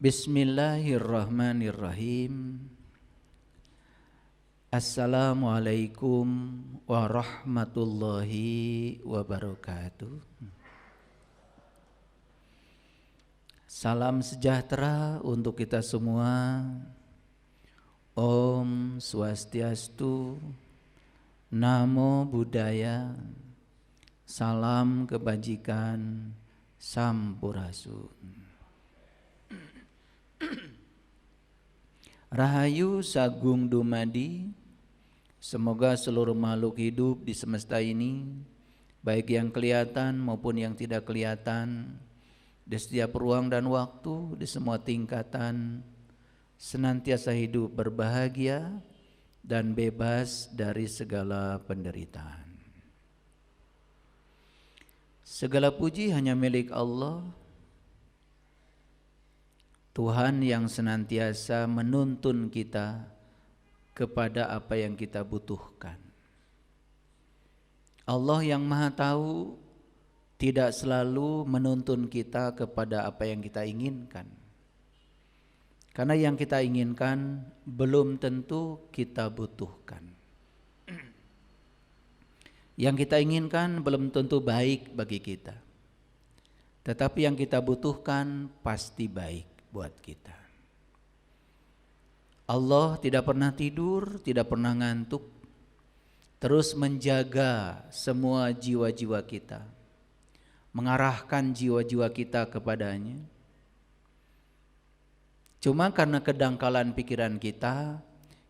Bismillahirrahmanirrahim. Assalamualaikum warahmatullahi wabarakatuh. Salam sejahtera untuk kita semua. Om Swastiastu, Namo Buddhaya, salam kebajikan, Sampurasun. Rahayu Sagung Dumadi. Semoga seluruh makhluk hidup di semesta ini, baik yang kelihatan maupun yang tidak kelihatan, di setiap ruang dan waktu, di semua tingkatan, senantiasa hidup berbahagia dan bebas dari segala penderitaan. Segala puji hanya milik Allah, Tuhan yang senantiasa menuntun kita kepada apa yang kita butuhkan. Allah yang Maha Tahu tidak selalu menuntun kita kepada apa yang kita inginkan. Karena yang kita inginkan belum tentu kita butuhkan. Yang kita inginkan belum tentu baik bagi kita. Tetapi yang kita butuhkan pasti baik buat kita. Allah tidak pernah tidur, tidak pernah ngantuk, terus menjaga semua jiwa-jiwa kita, mengarahkan jiwa-jiwa kita kepadanya. Cuma karena kedangkalan pikiran kita,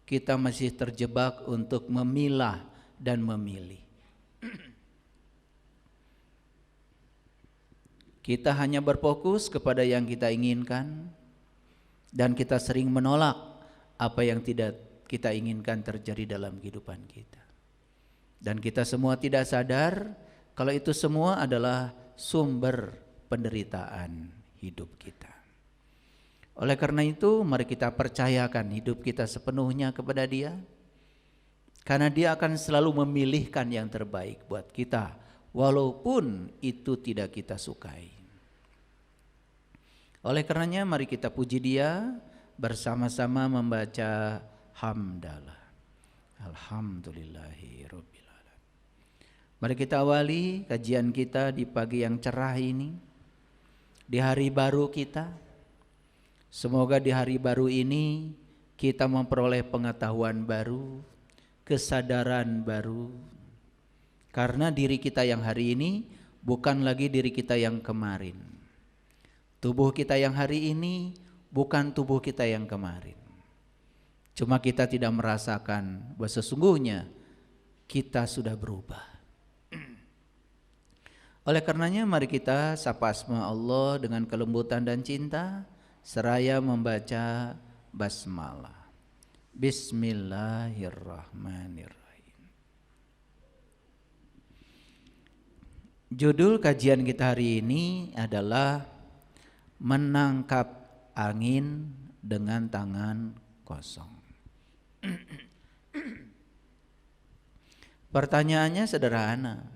kita masih terjebak untuk memilah dan memilih. Kita hanya berfokus kepada yang kita inginkan, dan kita sering menolak apa yang tidak kita inginkan terjadi dalam kehidupan kita. Dan kita semua tidak sadar kalau itu semua adalah sumber penderitaan hidup kita. Oleh karena itu, mari kita percayakan hidup kita sepenuhnya kepada Dia, karena Dia akan selalu memilihkan yang terbaik buat kita, walaupun itu tidak kita sukai. Oleh karenanya mari kita puji Dia bersama-sama membaca hamdalah. Alhamdulillahirabbil alamin. Mari kita awali kajian kita di pagi yang cerah ini, di hari baru kita. Semoga di hari baru ini kita memperoleh pengetahuan baru, kesadaran baru. Karena diri kita yang hari ini bukan lagi diri kita yang kemarin. Tubuh kita yang hari ini bukan tubuh kita yang kemarin. Cuma kita tidak merasakan bahwa sesungguhnya kita sudah berubah. Oleh karenanya mari kita sapa asma Allah dengan kelembutan dan cinta, seraya membaca basmalah. Bismillahirrahmanirrahim. Judul kajian kita hari ini adalah menangkap angin dengan tangan kosong. Pertanyaannya sederhana.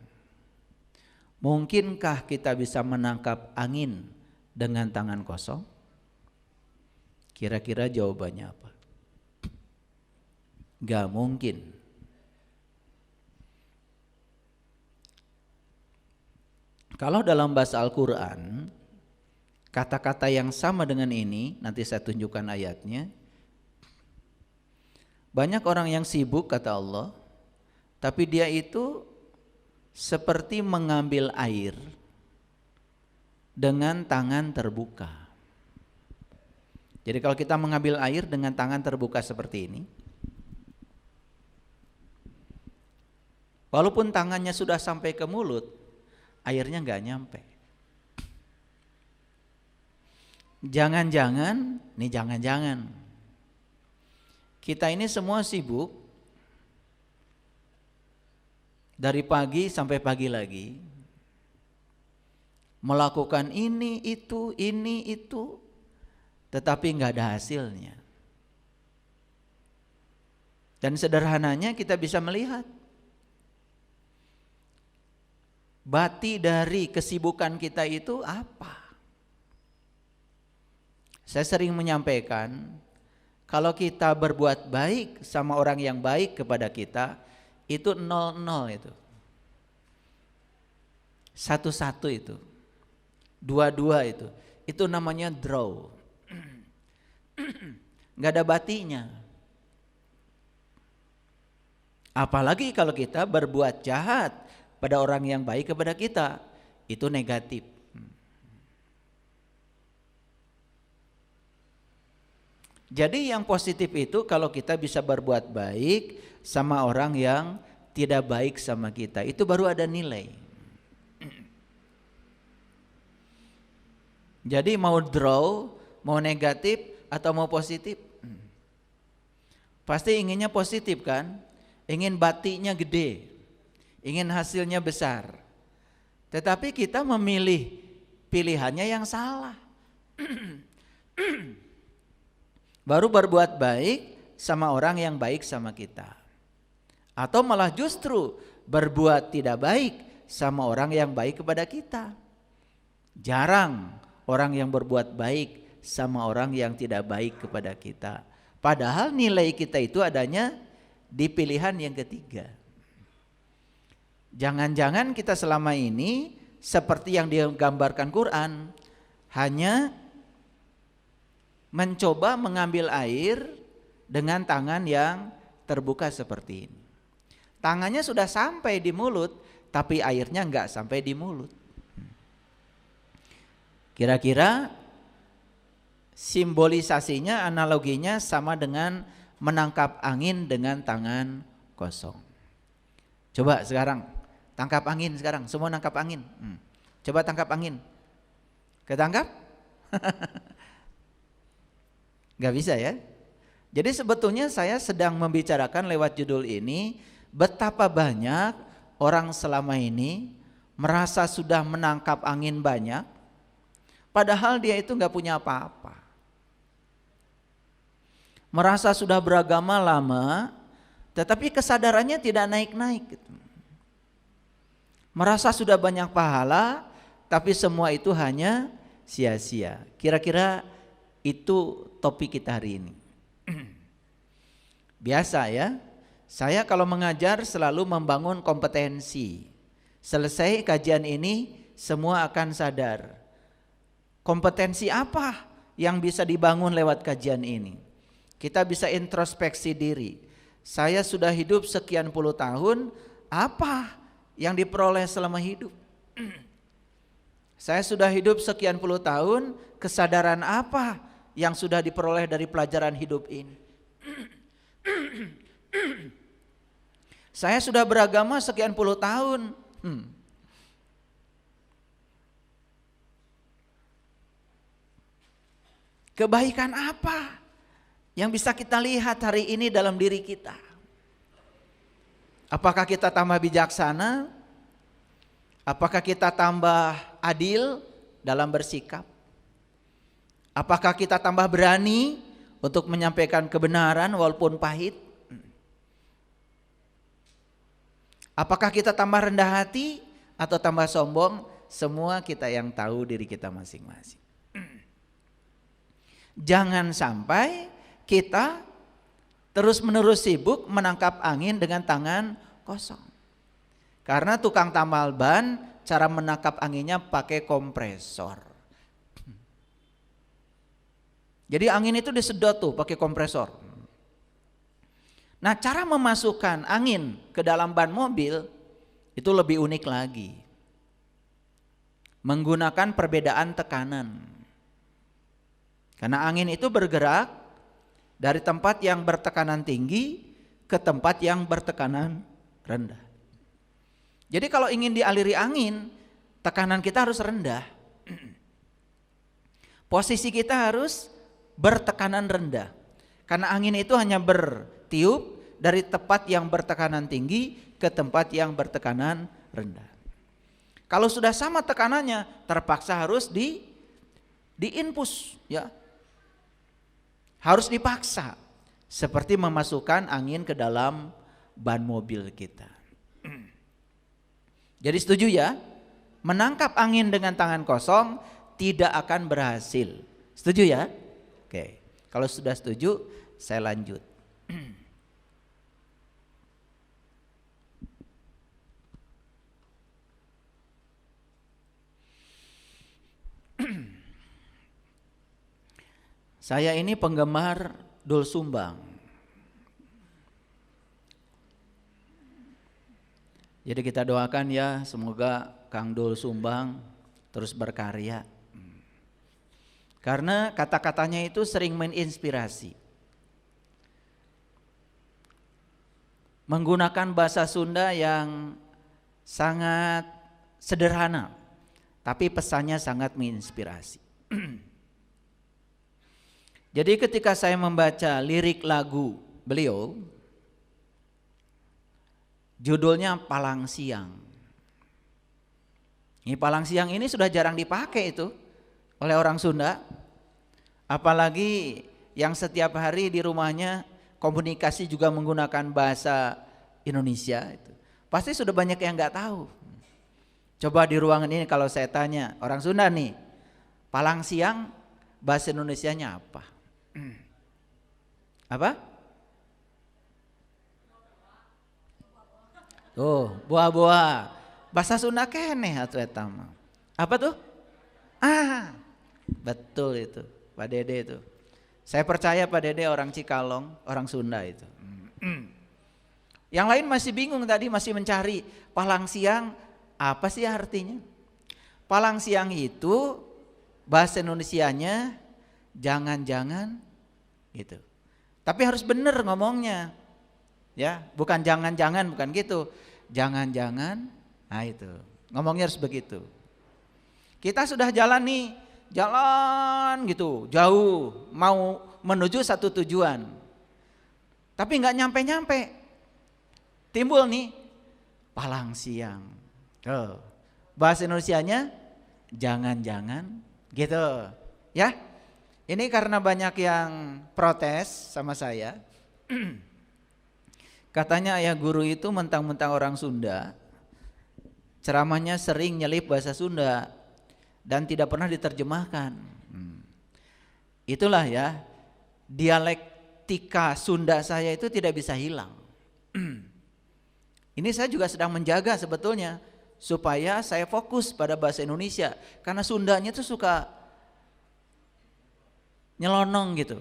Mungkinkah kita bisa menangkap angin dengan tangan kosong? Kira-kira jawabannya apa? Gak mungkin. Kalau dalam bahasa Al-Quran, kata-kata yang sama dengan ini, nanti saya tunjukkan ayatnya. Banyak orang yang sibuk kata Allah, tapi dia itu seperti mengambil air dengan tangan terbuka. Jadi kalau kita mengambil air dengan tangan terbuka seperti ini, walaupun tangannya sudah sampai ke mulut, airnya nggak nyampe. Jangan-jangan kita ini semua sibuk dari pagi sampai pagi lagi, melakukan ini itu, tetapi nggak ada hasilnya. Dan sederhananya kita bisa melihat bati dari kesibukan kita itu apa? Saya sering menyampaikan, kalau kita berbuat baik sama orang yang baik kepada kita, itu 0-0 itu. 1-1 itu. 2-2 itu. Itu namanya draw. Gak ada batinya. Apalagi kalau kita berbuat jahat pada orang yang baik kepada kita, itu negatif. Jadi yang positif itu kalau kita bisa berbuat baik sama orang yang tidak baik sama kita, itu baru ada nilai. Jadi mau draw, mau negatif atau mau positif, pasti inginnya positif kan? Ingin batiknya gede, ingin hasilnya besar. Tetapi kita memilih pilihannya yang salah. Baru berbuat baik sama orang yang baik sama kita. Atau malah justru berbuat tidak baik sama orang yang baik kepada kita. Jarang orang yang berbuat baik sama orang yang tidak baik kepada kita. Padahal nilai kita itu adanya di pilihan yang ketiga. Jangan-jangan kita selama ini seperti yang digambarkan Quran, hanya mencoba mengambil air dengan tangan yang terbuka seperti ini. Tangannya sudah sampai di mulut, tapi airnya enggak sampai di mulut. Kira-kira simbolisasinya, analoginya sama dengan menangkap angin dengan tangan kosong. Coba sekarang tangkap angin sekarang, semua nangkap angin. Coba tangkap angin. Ketangkap? Gak bisa ya. Jadi sebetulnya saya sedang membicarakan lewat judul ini, betapa banyak orang selama ini merasa sudah menangkap angin banyak, padahal dia itu gak punya apa-apa. Merasa sudah beragama lama, tetapi kesadarannya tidak naik-naik. Merasa sudah banyak pahala, tapi semua itu hanya sia-sia. Kira-kira itu topik kita hari ini. Biasa ya, saya kalau mengajar selalu membangun kompetensi. Selesai kajian ini semua akan sadar, kompetensi apa yang bisa dibangun lewat kajian ini. Kita bisa introspeksi diri. Saya sudah hidup sekian puluh tahun, apa yang diperoleh selama hidup? Saya sudah hidup sekian puluh tahun, kesadaran apa yang sudah diperoleh dari pelajaran hidup ini? Saya sudah beragama sekian puluh tahun. Kebaikan apa yang bisa kita lihat hari ini dalam diri kita? Apakah kita tambah bijaksana? Apakah kita tambah adil dalam bersikap? Apakah kita tambah berani untuk menyampaikan kebenaran walaupun pahit? Apakah kita tambah rendah hati atau tambah sombong? Semua kita yang tahu diri kita masing-masing. Jangan sampai kita terus-menerus sibuk menangkap angin dengan tangan kosong. Karena tukang tambal ban cara menangkap anginnya pakai kompresor. Jadi angin itu disedot tuh pakai kompresor. Nah, cara memasukkan angin ke dalam ban mobil itu lebih unik lagi. Menggunakan perbedaan tekanan. Karena angin itu bergerak dari tempat yang bertekanan tinggi ke tempat yang bertekanan rendah. Jadi kalau ingin dialiri angin, tekanan kita harus rendah. Posisi kita harus bertekanan rendah. Karena angin itu hanya bertiup dari tempat yang bertekanan tinggi ke tempat yang bertekanan rendah. Kalau sudah sama tekanannya, terpaksa harus diinpus ya. Harus dipaksa. Seperti memasukkan angin ke dalam ban mobil kita. Jadi setuju ya? Menangkap angin dengan tangan kosong tidak akan berhasil. Setuju ya? Oke, kalau sudah setuju saya lanjut. Saya ini penggemar Doel Sumbang. Jadi kita doakan ya, semoga Kang Doel Sumbang terus berkarya. Karena kata-katanya itu sering menginspirasi. Menggunakan bahasa Sunda yang sangat sederhana, tapi pesannya sangat menginspirasi. Jadi ketika saya membaca lirik lagu beliau, judulnya Palang Siang. Ini Palang Siang ini sudah jarang dipakai itu oleh orang Sunda. Apalagi yang setiap hari di rumahnya komunikasi juga menggunakan bahasa Indonesia itu. Pasti sudah banyak yang nggak tahu. Coba di ruangan ini kalau saya tanya orang Sunda nih, Palang Siang bahasa Indonesianya apa? Apa? Tuh, buah-buah. Bahasa Sunda keneh atuh eta mah. Apa tuh? Betul itu, Pak Dede itu. Saya percaya Pak Dede orang Cikalong, orang Sunda itu. Yang lain masih bingung tadi, masih mencari Palang Siang apa sih artinya? Palang Siang itu bahasa Indonesianya jangan-jangan gitu. Tapi harus benar ngomongnya. Ya, bukan jangan-jangan, bukan gitu. Jangan-jangan, nah itu. Ngomongnya harus begitu. Kita sudah jalan nih, jalan gitu, jauh, mau menuju satu tujuan. Tapi nggak nyampe-nyampe. Timbul nih Palang Siang. Tuh. Bahasa Indonesianya jangan-jangan gitu. Ya. Ini karena banyak yang protes sama saya. Katanya ayah guru itu mentang-mentang orang Sunda, ceramahnya sering nyelip bahasa Sunda dan tidak pernah diterjemahkan. Itulah ya, dialektika Sunda saya itu tidak bisa hilang. Ini saya juga sedang menjaga sebetulnya supaya saya fokus pada bahasa Indonesia, karena Sundanya itu suka nyelonong gitu,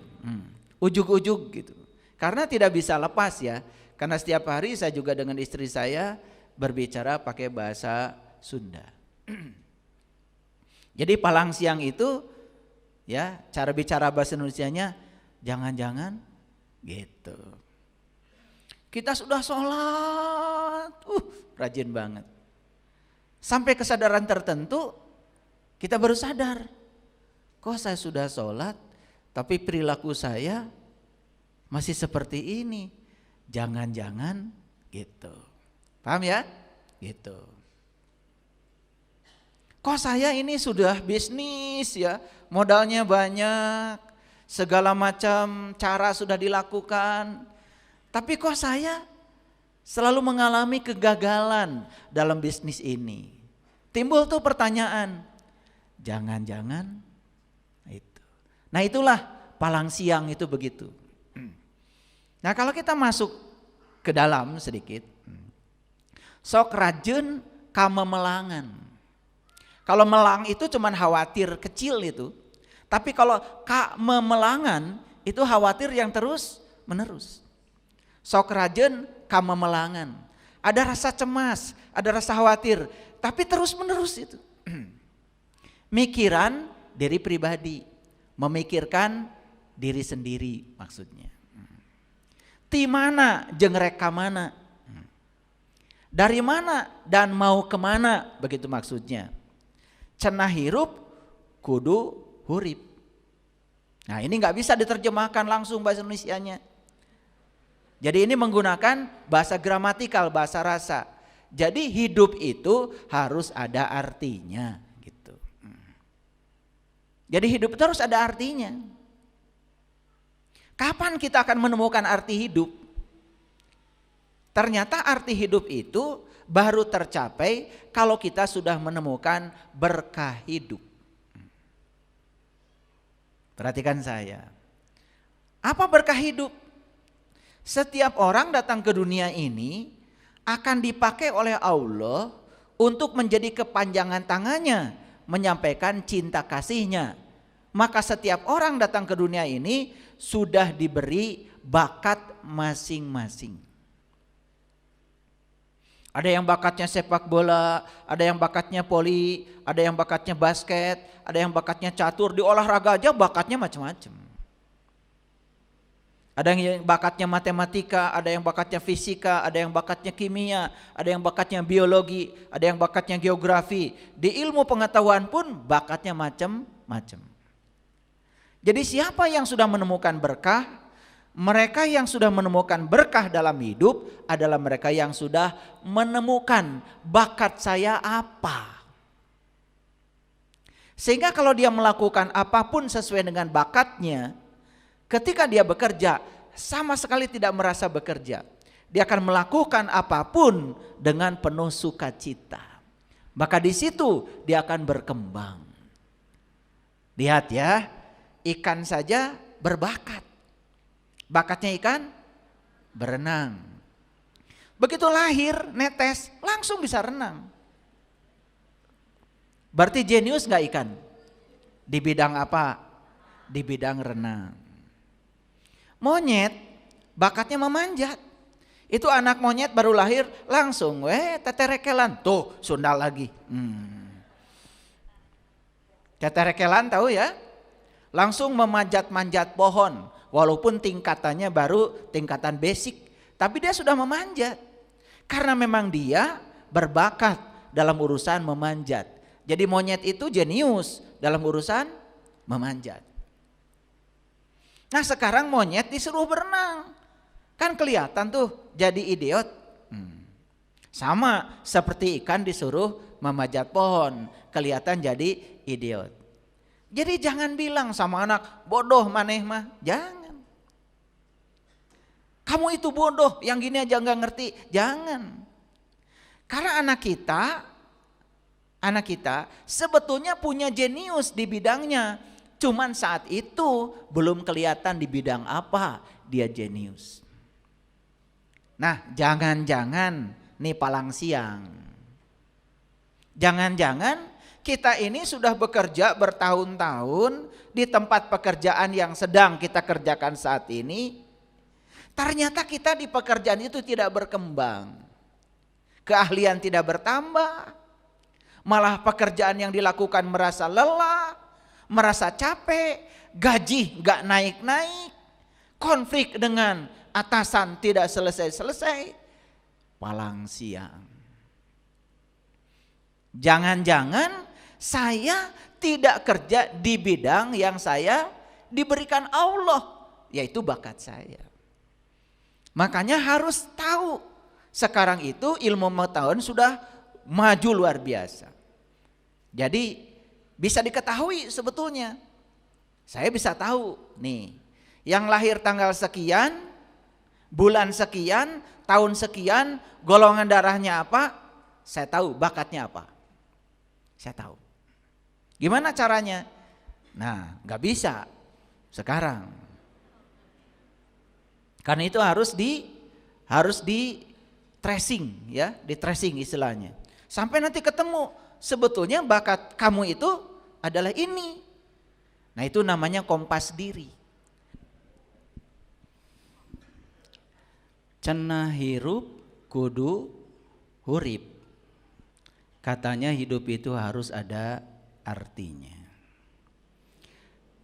ujug-ujug gitu. Karena tidak bisa lepas ya, karena setiap hari saya juga dengan istri saya berbicara pakai bahasa Sunda. Jadi Palang Siang itu ya cara bicara bahasa Indonesianya jangan-jangan gitu. Kita sudah sholat, rajin banget. Sampai kesadaran tertentu kita baru sadar, kok saya sudah sholat tapi perilaku saya masih seperti ini. Jangan-jangan gitu. Paham ya? Gitu. Kok saya ini sudah bisnis ya, modalnya banyak, segala macam cara sudah dilakukan, tapi kok saya selalu mengalami kegagalan dalam bisnis ini. Timbul tuh pertanyaan, jangan-jangan itu. Nah itulah Palang Siang itu begitu. Nah kalau kita masuk ke dalam sedikit, sok rajin kamemelangan. Kalau melang itu cuman khawatir kecil itu, tapi kalau kamemelangan itu khawatir yang terus menerus. Sok rajin kamemelangan. Ada rasa cemas, ada rasa khawatir, tapi terus menerus itu. Mikiran diri pribadi, memikirkan diri sendiri maksudnya. Ti mana jeung rek ka mana? Dari mana dan mau kemana, begitu maksudnya. Cenah hirup kudu hurip. Nah ini gak bisa diterjemahkan langsung bahasa Indonesianya. Jadi ini menggunakan bahasa gramatikal, bahasa rasa. Jadi hidup itu harus ada artinya gitu. Jadi hidup itu harus ada artinya. Kapan kita akan menemukan arti hidup? Ternyata arti hidup itu baru tercapai kalau kita sudah menemukan berkah hidup. Perhatikan saya. Apa berkah hidup? Setiap orang datang ke dunia ini akan dipakai oleh Allah untuk menjadi kepanjangan tangannya, menyampaikan cinta kasihnya. Maka setiap orang datang ke dunia ini sudah diberi bakat masing-masing. Ada yang bakatnya sepak bola, ada yang bakatnya voli, ada yang bakatnya basket, ada yang bakatnya catur. Di olahraga aja bakatnya macam-macam. Ada yang bakatnya matematika, ada yang bakatnya fisika, ada yang bakatnya kimia, ada yang bakatnya biologi, ada yang bakatnya geografi. Di ilmu pengetahuan pun bakatnya macam-macam. Jadi siapa yang sudah menemukan berkah? Mereka yang sudah menemukan berkah dalam hidup adalah mereka yang sudah menemukan bakat saya apa. Sehingga kalau dia melakukan apapun sesuai dengan bakatnya, ketika dia bekerja sama sekali tidak merasa bekerja. Dia akan melakukan apapun dengan penuh sukacita. Maka di situ dia akan berkembang. Lihat ya, ikan saja berbakat. Bakatnya ikan berenang. Begitu lahir netes langsung bisa renang. Berarti jenius gak ikan? Di bidang apa? Di bidang renang. Monyet bakatnya memanjat. Itu anak monyet baru lahir langsung teterekelan. Tuh sundal lagi. Teterekelan tahu ya? Langsung memanjat-manjat pohon. Walaupun tingkatannya baru tingkatan basic. Tapi dia sudah memanjat. Karena memang dia berbakat dalam urusan memanjat. Jadi monyet itu jenius dalam urusan memanjat. Nah sekarang monyet disuruh berenang. Kan kelihatan tuh jadi idiot. Sama seperti ikan disuruh memanjat pohon. Kelihatan jadi idiot. Jadi jangan bilang sama anak bodoh maneh mah. Jangan. Kamu itu bodoh yang gini aja gak ngerti. Jangan. Karena anak kita sebetulnya punya jenius di bidangnya. Cuman saat itu belum kelihatan di bidang apa dia jenius. Nah jangan-jangan nih palang siang. Jangan-jangan kita ini sudah bekerja bertahun-tahun di tempat pekerjaan yang sedang kita kerjakan saat ini. Ternyata kita di pekerjaan itu tidak berkembang. Keahlian tidak bertambah. Malah pekerjaan yang dilakukan merasa lelah, merasa capek, gaji gak naik-naik, konflik dengan atasan tidak selesai-selesai, palang siang. Jangan-jangan saya tidak kerja di bidang yang saya diberikan Allah, yaitu bakat saya. Makanya harus tahu, sekarang itu ilmu pengetahuan sudah maju luar biasa. Jadi bisa diketahui sebetulnya. Saya bisa tahu nih, yang lahir tanggal sekian, bulan sekian, tahun sekian, golongan darahnya apa, saya tahu bakatnya apa. Saya tahu. Gimana caranya? Nah, gak bisa sekarang. Karena itu harus di tracing ya, di tracing istilahnya. Sampai nanti ketemu sebetulnya bakat kamu itu adalah ini. Nah, itu namanya kompas diri. Cenah hirup kudu hurip. Katanya hidup itu harus ada artinya.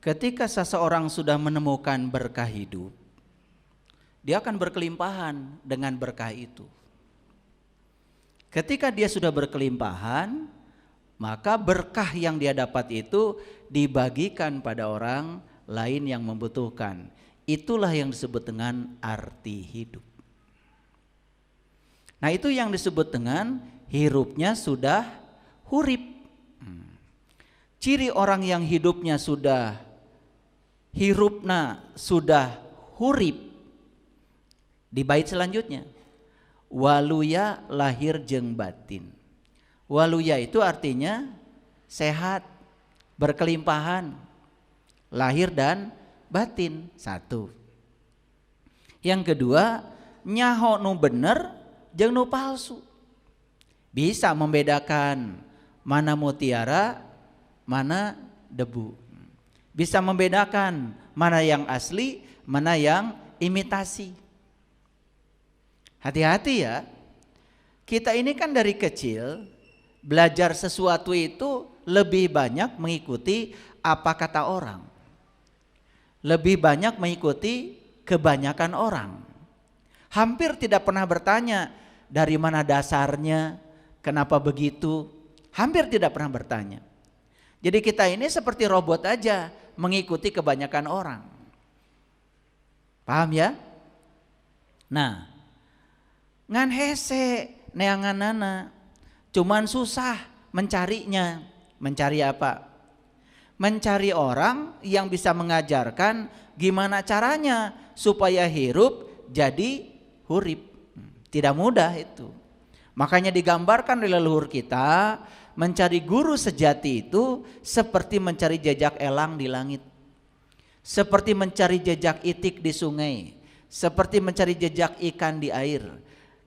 Ketika seseorang sudah menemukan berkah hidup, dia akan berkelimpahan dengan berkah itu. Ketika dia sudah berkelimpahan, maka berkah yang dia dapat itu dibagikan pada orang lain yang membutuhkan. Itulah yang disebut dengan arti hidup. Nah, itu yang disebut dengan hirupnya sudah hurip. Ciri orang yang hidupnya sudah hirupna sudah hurip. Di bait selanjutnya, waluya lahir jeung batin. Waluya itu artinya sehat, berkelimpahan, lahir dan batin satu. Yang kedua, nyaho nu bener jeung nu palsu. Bisa membedakan mana mutiara, mana debu. Bisa membedakan mana yang asli, mana yang imitasi. Hati-hati ya. Kita ini kan dari kecil belajar sesuatu itu lebih banyak mengikuti apa kata orang. Lebih banyak mengikuti kebanyakan orang. Hampir tidak pernah bertanya dari mana dasarnya, kenapa begitu. Hampir tidak pernah bertanya. Jadi kita ini seperti robot aja mengikuti kebanyakan orang. Paham ya? Nah, ngan hese neanganana, cuman susah mencarinya. Mencari apa? Mencari orang yang bisa mengajarkan gimana caranya supaya hirup jadi hurip. Tidak mudah itu. Makanya digambarkan oleh leluhur kita, mencari guru sejati itu seperti mencari jejak elang di langit. Seperti mencari jejak itik di sungai. Seperti mencari jejak ikan di air.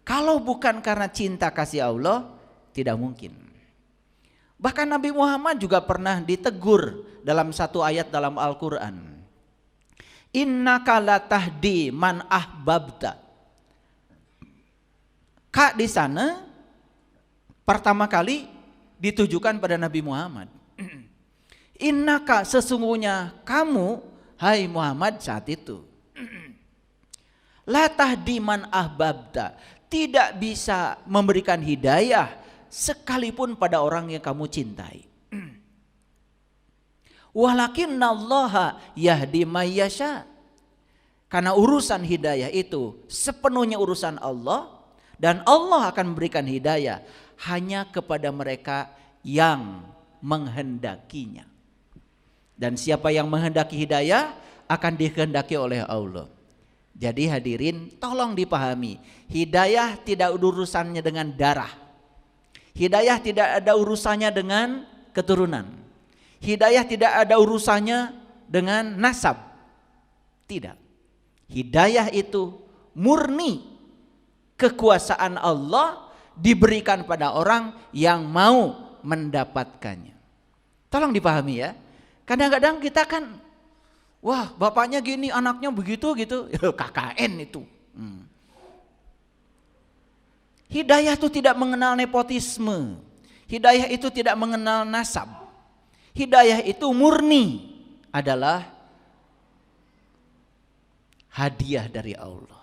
Kalau bukan karena cinta kasih Allah, tidak mungkin. Bahkan Nabi Muhammad juga pernah ditegur dalam satu ayat dalam Al-Quran. Innaka latahdi man ahbabta. Kak di sana pertama kali ditujukan pada Nabi Muhammad. Innaka sesungguhnya kamu, hai Muhammad saat itu. Latahdi man ahbabta. Tidak bisa memberikan hidayah sekalipun pada orang yang kamu cintai. Walakinnallaha yahdi may yasha. Karena urusan hidayah itu sepenuhnya urusan Allah, dan Allah akan memberikan hidayah hanya kepada mereka yang menghendakinya. Dan siapa yang menghendaki hidayah akan dikehendaki oleh Allah. Jadi hadirin, tolong dipahami, hidayah tidak ada urusannya dengan darah. Hidayah tidak ada urusannya dengan keturunan. Hidayah tidak ada urusannya dengan nasab. Tidak. Hidayah itu murni kekuasaan Allah diberikan pada orang yang mau mendapatkannya. Tolong dipahami ya. Kadang-kadang kita kan, wah bapaknya gini, anaknya begitu gitu, KKN itu. Hidayah itu tidak mengenal nepotisme. Hidayah itu tidak mengenal nasab. Hidayah itu murni adalah hadiah dari Allah.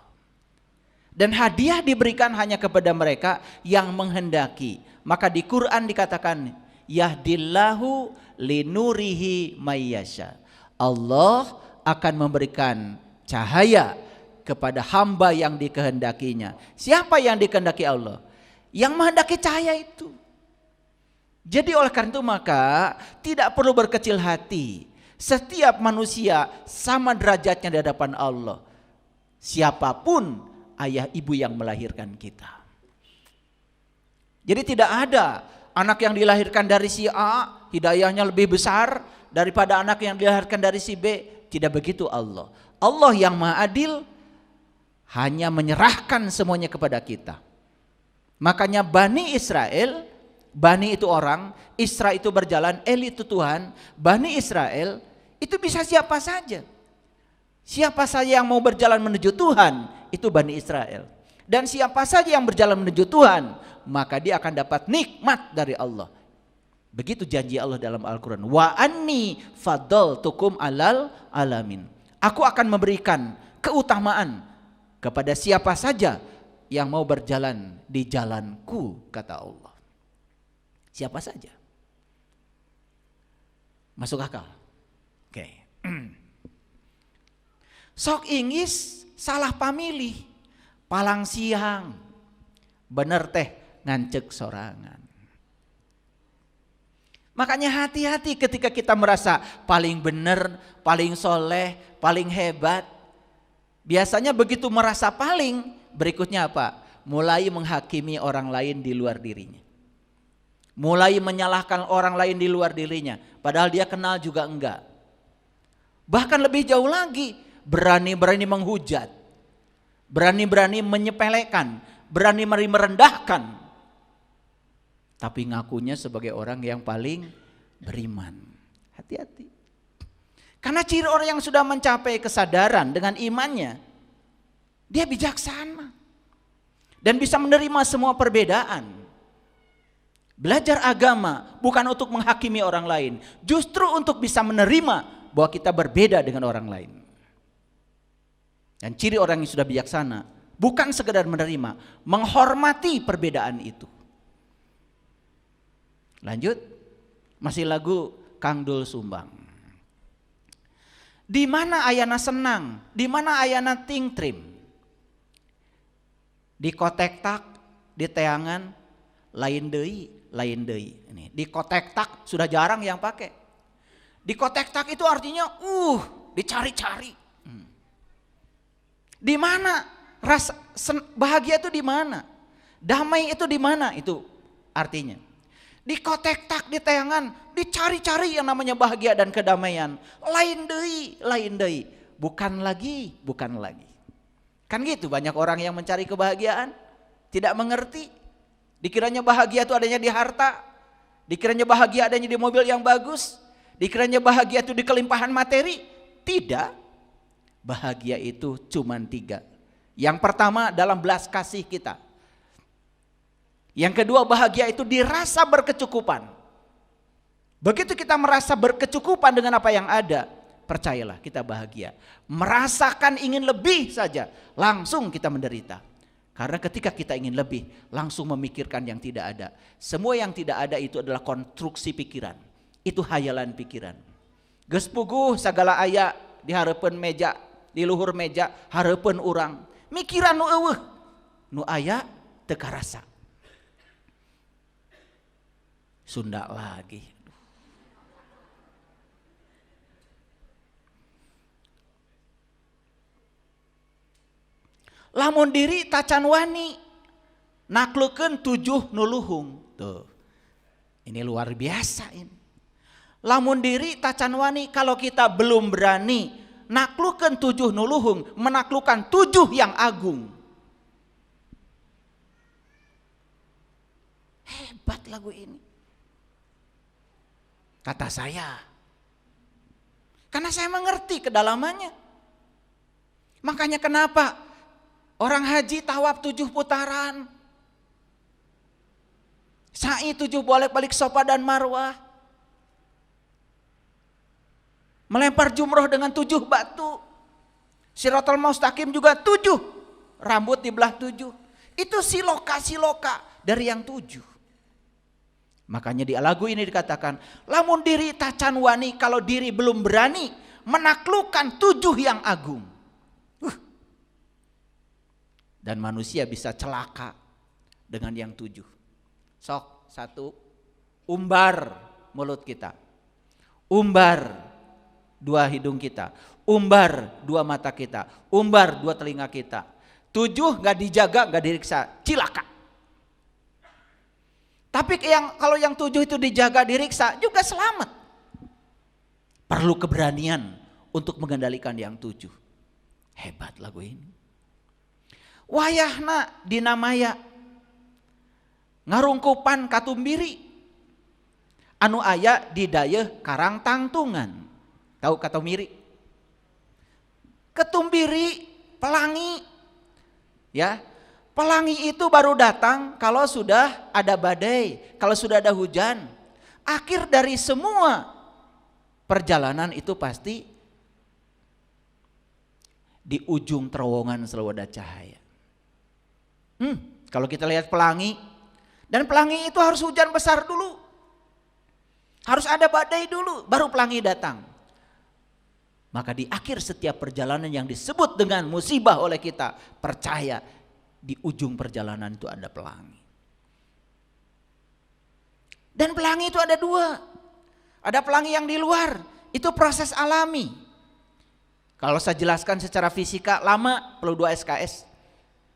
Dan hadiah diberikan hanya kepada mereka yang menghendaki. Maka di Quran dikatakan, yahdillahu linurihi mayyasha. Allah akan memberikan cahaya kepada hamba yang dikehendakinya. Siapa yang dikehendaki Allah? Yang menghendaki cahaya itu. Jadi oleh karena itu maka tidak perlu berkecil hati. Setiap manusia sama derajatnya di hadapan Allah. Siapapun ayah ibu yang melahirkan kita. Jadi tidak ada anak yang dilahirkan dari si A hidayahnya lebih besar daripada anak yang dilahirkan dari si B. Tidak begitu Allah. Allah yang maha adil hanya menyerahkan semuanya kepada kita. Makanya Bani Israel, Bani itu orang, Isra itu berjalan, El itu Tuhan. Bani Israel itu bisa siapa saja. Siapa saja yang mau berjalan menuju Tuhan, itu Bani Israel. Dan siapa saja yang berjalan menuju Tuhan, maka dia akan dapat nikmat dari Allah. Begitu janji Allah dalam Al-Quran. Wa anni faddaltukum alal alamin. Aku akan memberikan keutamaan kepada siapa saja yang mau berjalan di jalanku, kata Allah. Siapa saja. Masuk akal? Oke. Sok ingis salah pamilih. Palang siang. Bener teh ngancek sorangan. Makanya hati-hati ketika kita merasa paling benar, paling soleh, paling hebat. Biasanya begitu merasa paling, berikutnya apa? Mulai menghakimi orang lain di luar dirinya. Mulai menyalahkan orang lain di luar dirinya. Padahal dia kenal juga enggak. Bahkan lebih jauh lagi, berani-berani menghujat. berani-berani menyepelekan, berani merendahkan, tapi ngakunya sebagai orang yang paling beriman. Hati-hati. Karena ciri orang yang sudah mencapai kesadaran dengan imannya, dia bijaksana dan bisa menerima semua perbedaan. Belajar agama bukan untuk menghakimi orang lain, justru untuk bisa menerima bahwa kita berbeda dengan orang lain. Dan ciri orang yang sudah bijaksana bukan sekedar menerima, menghormati perbedaan itu. Lanjut, masih lagu Kang Dul Sumbang. Di mana ayana senang, di mana ayana tingtrim. Di kotek tak, di teangan, lain deui, lain deui. Ini di kotek tak sudah jarang yang pakai. Di kotek tak itu artinya dicari-cari. Di mana rasa bahagia itu di mana? Damai itu di mana? Itu artinya. Di kotek tak, di tayangan, dicari-cari yang namanya bahagia dan kedamaian. Lain deui, lain deui. Bukan lagi, bukan lagi. Kan gitu banyak orang yang mencari kebahagiaan, tidak mengerti. Dikiranya bahagia itu adanya di harta, dikiranya bahagia adanya di mobil yang bagus, dikiranya bahagia itu di kelimpahan materi. Tidak, bahagia itu cuma 3. Yang pertama dalam belas kasih kita. Yang kedua bahagia itu dirasa berkecukupan. Begitu kita merasa berkecukupan dengan apa yang ada, percayalah kita bahagia. Merasakan ingin lebih saja, langsung kita menderita. Karena ketika kita ingin lebih, langsung memikirkan yang tidak ada. Semua yang tidak ada itu adalah konstruksi pikiran. Itu hayalan pikiran. Geus puguh sagala aya di hareupeun meja, di luhur meja, hareupeun urang. Mikiran nu eueuh, nu aya teu karasa. Sunda lagi. Lamun diri tacan wani naklukeun 7 nu luhung. Tuh. Ini luar biasa ini. Lamun diri tacan wani kalau kita belum berani naklukeun 7 nu luhung, menaklukkan 7 yang agung. Hebat lagu ini. Kata saya. Karena saya mengerti kedalamannya. Makanya kenapa orang haji tawaf 7 putaran. Sa'i 7 bolak-balik Safa dan Marwah. Melempar jumroh dengan 7 batu. Shiratal Mustaqim juga 7. Rambut dibelah 7. Itu siloka dari yang 7. Makanya di lagu ini dikatakan, lamun diri tacan wani kalau diri belum berani menaklukkan 7 yang agung. Dan manusia bisa celaka dengan yang 7. Sok 1, umbar mulut kita. Umbar 2 hidung kita. Umbar 2 mata kita. Umbar 2 telinga kita. 7 gak dijaga, gak diriksa, cilaka. Tapi kalau yang 7 itu dijaga, diriksa juga selamat. Perlu keberanian untuk mengendalikan yang 7. Hebat lagu ini. Wayahna dinamaya ngarungkupan katumbiri anu aya di dayeuh Karang Tangtungan. Tahu katumbiri? Ketumbiri pelangi. Ya. Pelangi itu baru datang kalau sudah ada badai, kalau sudah ada hujan. Akhir dari semua perjalanan itu pasti di ujung terowongan selalu ada cahaya. Kalau kita lihat pelangi, dan pelangi itu harus hujan besar dulu. Harus ada badai dulu, baru pelangi datang. Maka di akhir setiap perjalanan yang disebut dengan musibah oleh kita, percaya di ujung perjalanan itu ada pelangi. Dan pelangi itu ada 2. Ada pelangi yang di luar, itu proses alami. Kalau saya jelaskan secara fisika lama, perlu 2 SKS.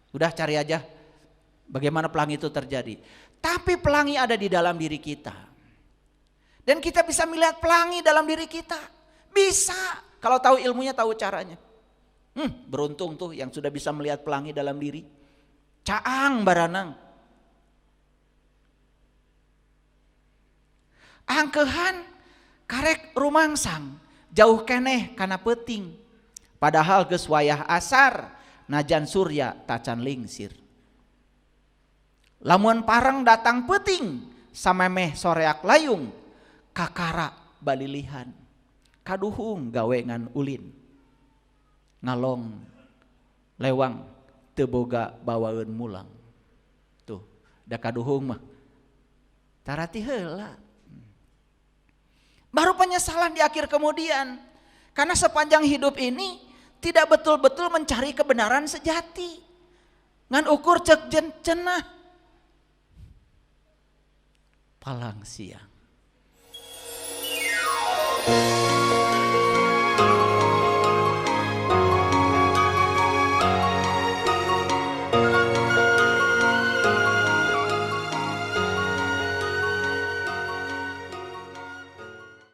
Udah cari aja bagaimana pelangi itu terjadi. Tapi pelangi ada di dalam diri kita. Dan kita bisa melihat pelangi dalam diri kita. Bisa, kalau tahu ilmunya, tahu caranya. Beruntung tuh yang sudah bisa melihat pelangi dalam diri. Caang baranang. Angkehan karek rumangsang jauh keneh kana peuting. Padahal geus wayah asar najan surya tacan lingsir. Lamun parang datang peuting samemeh soreak layung kakara balilihan. Kaduhung gawe ngan ulin. Ngalong lewang teu boga bawaeun mulang. Tuh, da kaduhung mah tarati heula. Baru penyesalan di akhir kemudian. Karena sepanjang hidup ini tidak betul-betul mencari kebenaran sejati. Ngan ukur cek cenah palang siang.